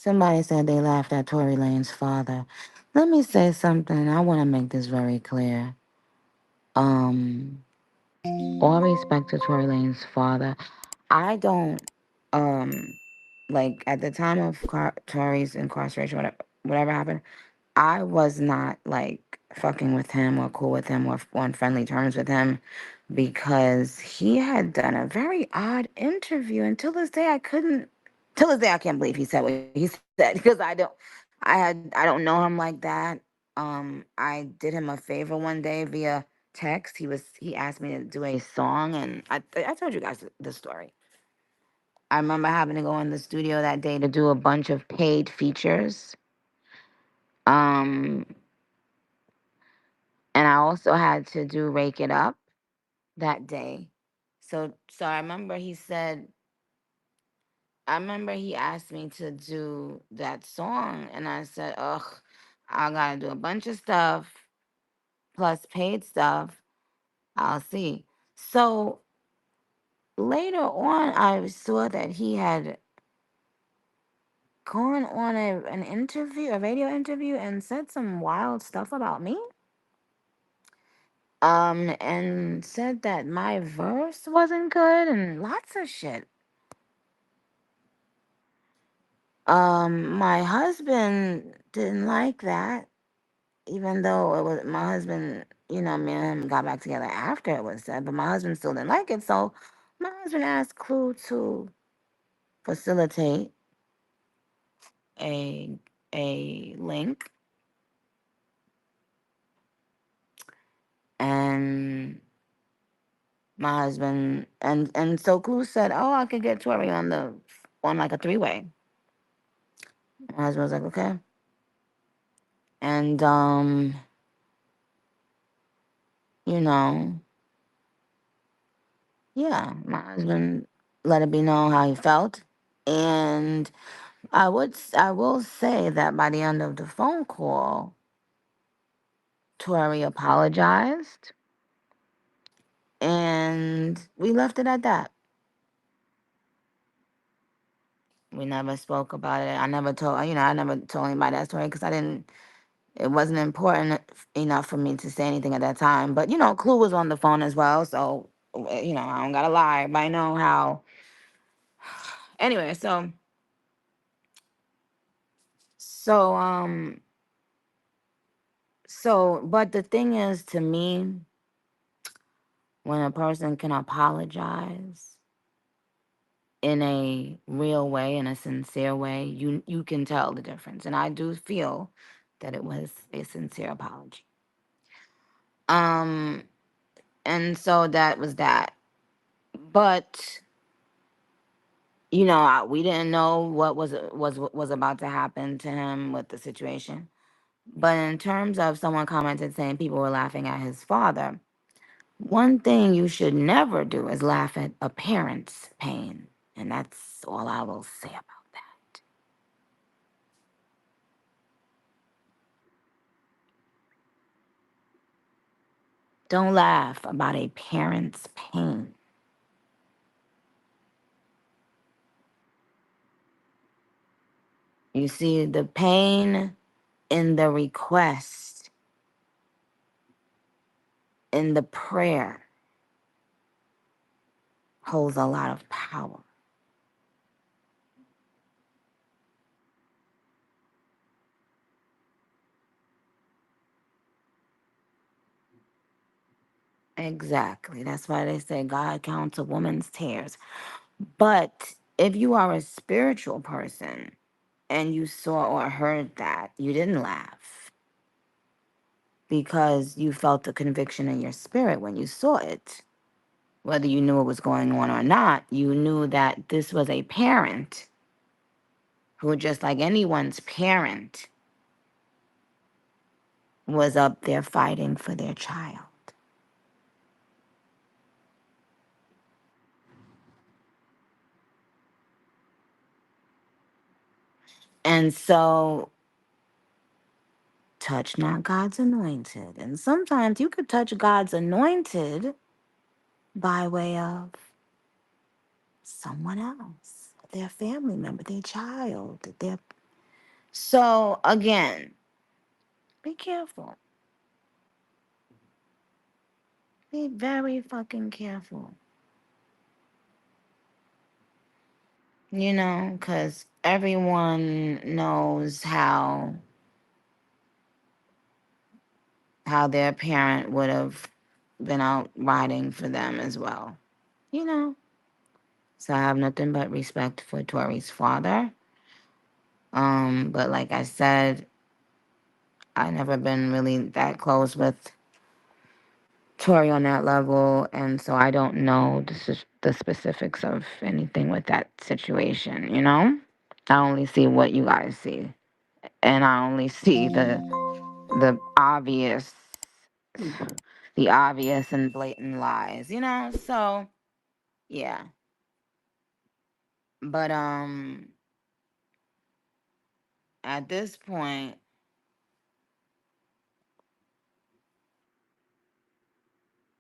Somebody said they laughed at Tory Lane's father. Let me say something. I want to make this very clear. Um, all respect to Tory Lane's father. I don't like at the time of Tory's incarceration, whatever happened. I was not like fucking with him or cool with him or on friendly terms with him because he had done a very odd interview. And till this day, till this day, I can't believe he said what he said because I don't know him like that. I did him a favor one day via text. He asked me to do a song, and I told you guys the story. I remember having to go in the studio that day to do a bunch of paid features. Um, and I also had to do Rake It Up that day. So I remember he asked me to do that song, and I said, ugh, I gotta do a bunch of stuff plus paid stuff. I'll see. So later on, I saw that he had gone on an interview, a radio interview, and said some wild stuff about me. And said that my verse wasn't good and lots of shit. My husband didn't like that, even though it was my husband, me and him got back together after it was said, but my husband still didn't like it. So my husband asked Clue to facilitate a link, and my husband and so Clue said, "Oh, I could get Tori on like a three-way." My husband was like, "Okay," and you know, yeah, my husband let it be known how he felt, and I will say that by the end of the phone call, Tori apologized, and we left it at that. We never spoke about it. I never told anybody that story because I didn't. It wasn't important enough for me to say anything at that time. But Clue was on the phone as well, so I don't gotta lie. But I know how. Anyway, so but the thing is, to me, when a person can apologize in a real way, in a sincere way, you can tell the difference. And I do feel that it was a sincere apology. Um, and so that was that. But we didn't know what was about to happen to him with the situation. But in terms of someone commented saying people were laughing at his father, one thing you should never do is laugh at a parent's pain. And that's all I will say about that. Don't laugh about a parent's pain. You see, the pain in the request, in the prayer, holds a lot of power. Exactly. That's why they say God counts a woman's tears. But if you are a spiritual person and you saw or heard that, you didn't laugh because you felt the conviction in your spirit when you saw it. Whether you knew what was going on or not, you knew that this was a parent who, just like anyone's parent, was up there fighting for their child. And so, touch not God's anointed. And sometimes you could touch God's anointed by way of someone else, their family member, their child, their So again, be careful. Be very fucking careful. Because everyone knows how their parent would have been out riding for them as well. You know. So I have nothing but respect for Tori's father. But like I said, I never been really that close with Tori on that level, and so I don't know the specifics of anything with that situation. I only see what you guys see, and I only see the obvious, the obvious and blatant lies. So yeah, but at this point,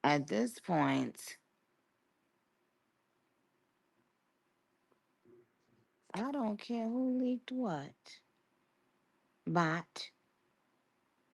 at this point, I don't care who leaked what, bot.